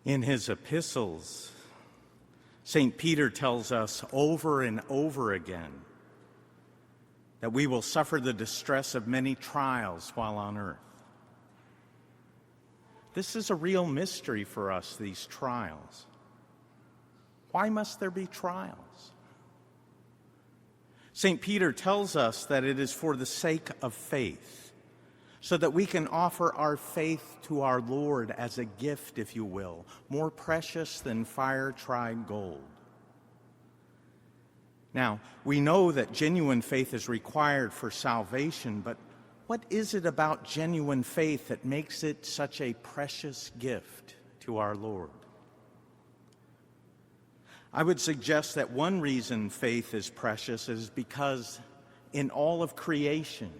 In his epistles, St. Peter tells us over and over again that we will suffer the distress of many trials while on earth. This is a real mystery for us, these trials. Why must there be trials? St. Peter tells us that it is for the sake of faith, so that we can offer our faith to our Lord as a gift, if you will, more precious than fire-tried gold. Now, we know that genuine faith is required for salvation, but what is it about genuine faith that makes it such a precious gift to our Lord? I would suggest that one reason faith is precious is because in all of creation,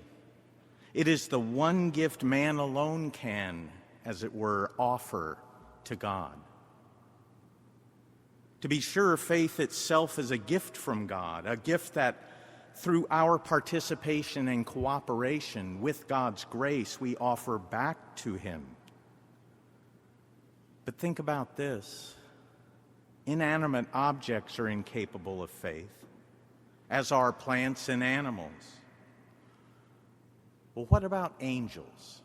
it is the one gift man alone can, as it were, offer to God. To be sure, faith itself is a gift from God, a gift that through our participation and cooperation with God's grace, we offer back to Him. But think about this. Inanimate objects are incapable of faith, as are plants and animals. Well, what about angels?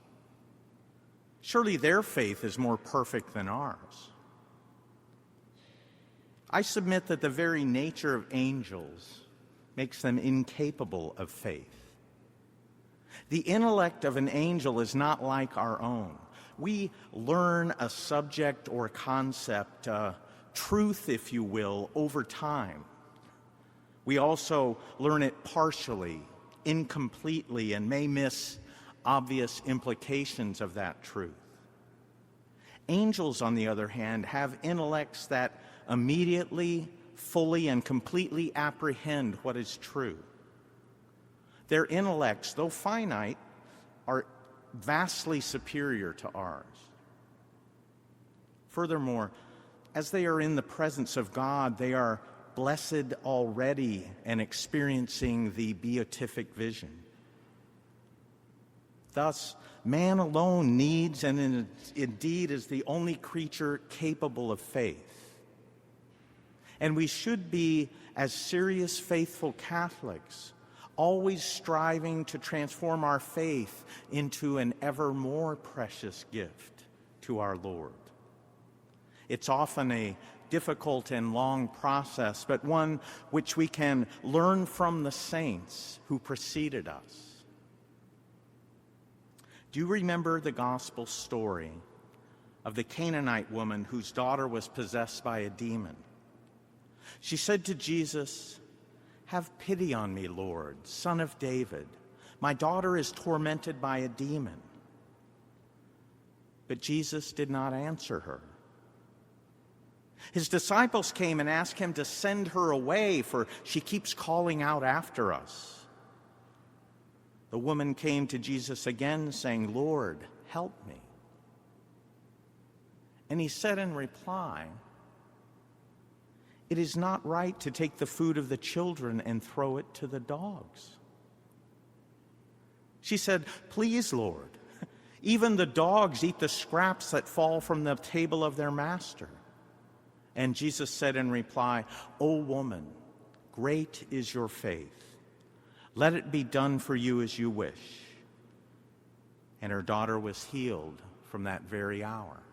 Surely their faith is more perfect than ours. I submit that the very nature of angels makes them incapable of faith. The intellect of an angel is not like our own. We learn a subject or concept, truth, if you will, over time. We also learn it partially, incompletely, and may miss obvious implications of that truth. Angels, on the other hand, have intellects that immediately, fully, and completely apprehend what is true. Their intellects, though finite, are vastly superior to ours. Furthermore, as they are in the presence of God, they are blessed already and experiencing the beatific vision. Thus, man alone needs and indeed is the only creature capable of faith. And we should be, as serious, faithful Catholics, always striving to transform our faith into an ever more precious gift to our Lord. It's often a difficult and long process, but one which we can learn from the saints who preceded us. Do you remember the gospel story of the Canaanite woman whose daughter was possessed by a demon? She said to Jesus, "Have pity on me, Lord, Son of David. My daughter is tormented by a demon." But Jesus did not answer her. His disciples came and asked him to send her away, for she keeps calling out after us. The woman came to Jesus again, saying, "Lord, help me." And he said in reply, "It is not right to take the food of the children and throw it to the dogs." She said, "Please, Lord, even the dogs eat the scraps that fall from the table of their master." And Jesus said in reply, "O woman, great is your faith. Let it be done for you as you wish." And her daughter was healed from that very hour.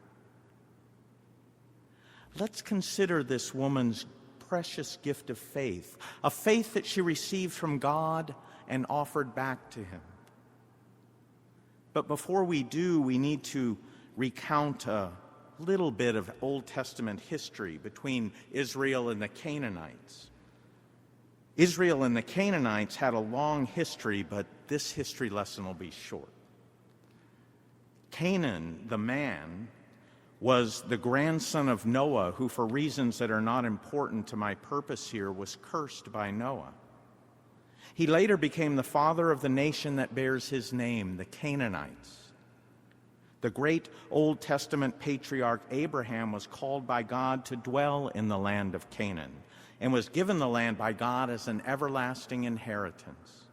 Let's consider this woman's precious gift of faith, a faith that she received from God and offered back to Him. But before we do, we need to recount a little bit of Old Testament history between Israel and the Canaanites. Israel and the Canaanites had a long history, but this history lesson will be short. Canaan, the man, was the grandson of Noah, who, for reasons that are not important to my purpose here, was cursed by Noah. He later became the father of the nation that bears his name, the Canaanites. The great Old Testament patriarch Abraham was called by God to dwell in the land of Canaan and was given the land by God as an everlasting inheritance.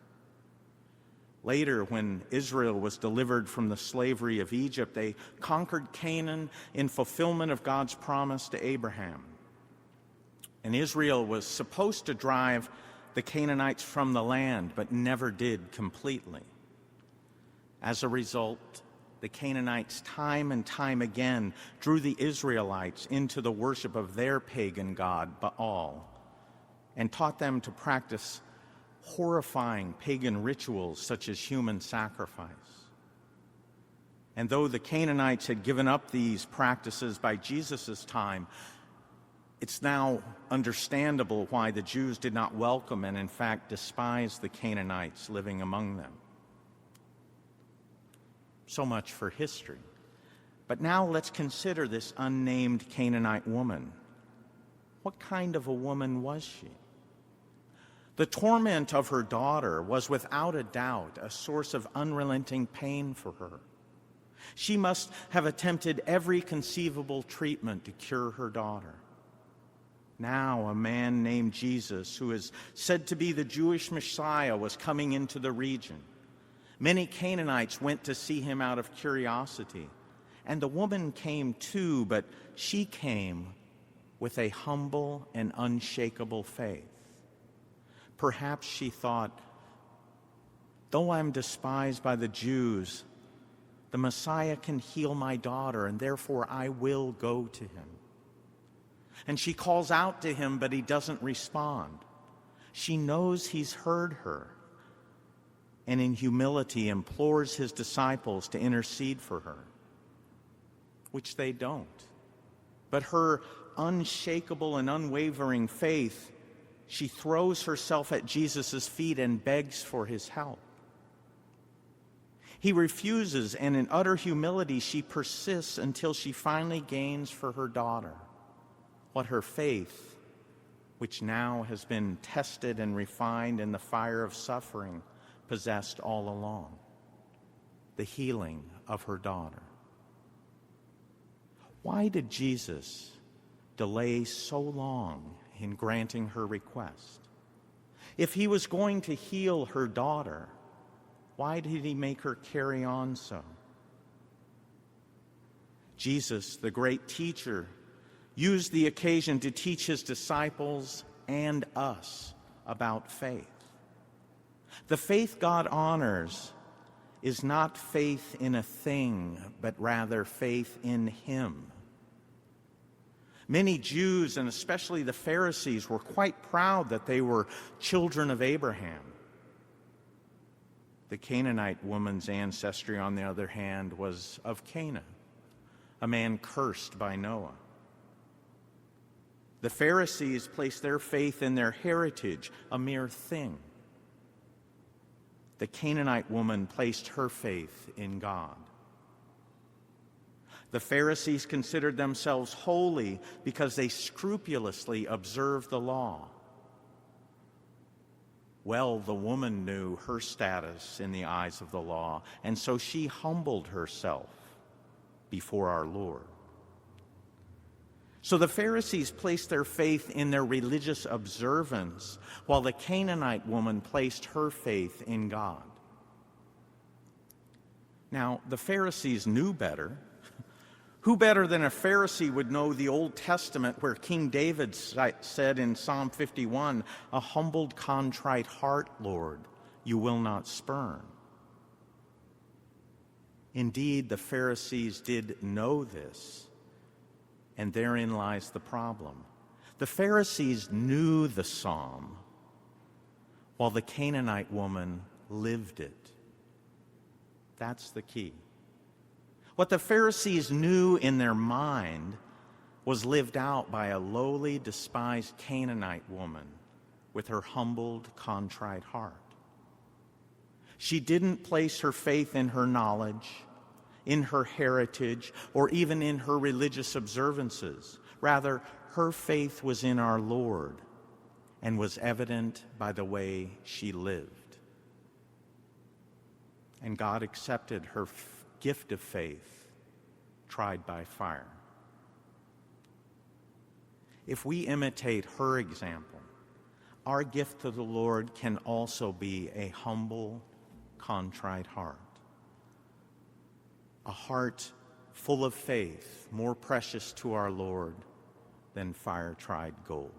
Later, when Israel was delivered from the slavery of Egypt, they conquered Canaan in fulfillment of God's promise to Abraham. And Israel was supposed to drive the Canaanites from the land, but never did completely. As a result, the Canaanites time and time again drew the Israelites into the worship of their pagan god, Baal, and taught them to practice horrifying pagan rituals such as human sacrifice. And though the Canaanites had given up these practices by Jesus' time, it's now understandable why the Jews did not welcome and in fact despise the Canaanites living among them. So much for history. But now let's consider this unnamed Canaanite woman. What kind of a woman was she? The torment of her daughter was without a doubt a source of unrelenting pain for her. She must have attempted every conceivable treatment to cure her daughter. Now a man named Jesus, who is said to be the Jewish Messiah, was coming into the region. Many Canaanites went to see him out of curiosity, and the woman came too, but she came with a humble and unshakable faith. Perhaps she thought, though I'm despised by the Jews, the Messiah can heal my daughter, and therefore I will go to him. And she calls out to him, but he doesn't respond. She knows he's heard her, and in humility implores his disciples to intercede for her, which they don't. But her unshakable and unwavering faith, she throws herself at Jesus' feet and begs for his help. He refuses, and in utter humility, she persists until she finally gains for her daughter what her faith, which now has been tested and refined in the fire of suffering, possessed all along: the healing of her daughter. Why did Jesus delay so long in granting her request? If he was going to heal her daughter, why did he make her carry on so? Jesus, the great teacher, used the occasion to teach his disciples and us about faith. The faith God honors is not faith in a thing, but rather faith in him. Many Jews, and especially the Pharisees, were quite proud that they were children of Abraham. The Canaanite woman's ancestry, on the other hand, was of Canaan, a man cursed by Noah. The Pharisees placed their faith in their heritage, a mere thing. The Canaanite woman placed her faith in God. The Pharisees considered themselves holy because they scrupulously observed the law. Well, the woman knew her status in the eyes of the law, and so she humbled herself before our Lord. So the Pharisees placed their faith in their religious observance, while the Canaanite woman placed her faith in God. Now, the Pharisees knew better. Who better than a Pharisee would know the Old Testament, where King David said in Psalm 51, "A humbled, contrite heart, Lord, you will not spurn." Indeed, the Pharisees did know this, and therein lies the problem. The Pharisees knew the psalm, while the Canaanite woman lived it. That's the key. What the Pharisees knew in their mind was lived out by a lowly, despised Canaanite woman with her humbled, contrite heart. She didn't place her faith in her knowledge, in her heritage, or even in her religious observances. Rather, her faith was in our Lord and was evident by the way she lived. And God accepted her gift of faith, tried by fire. If we imitate her example, our gift to the Lord can also be a humble, contrite heart. A heart full of faith, more precious to our Lord than fire-tried gold.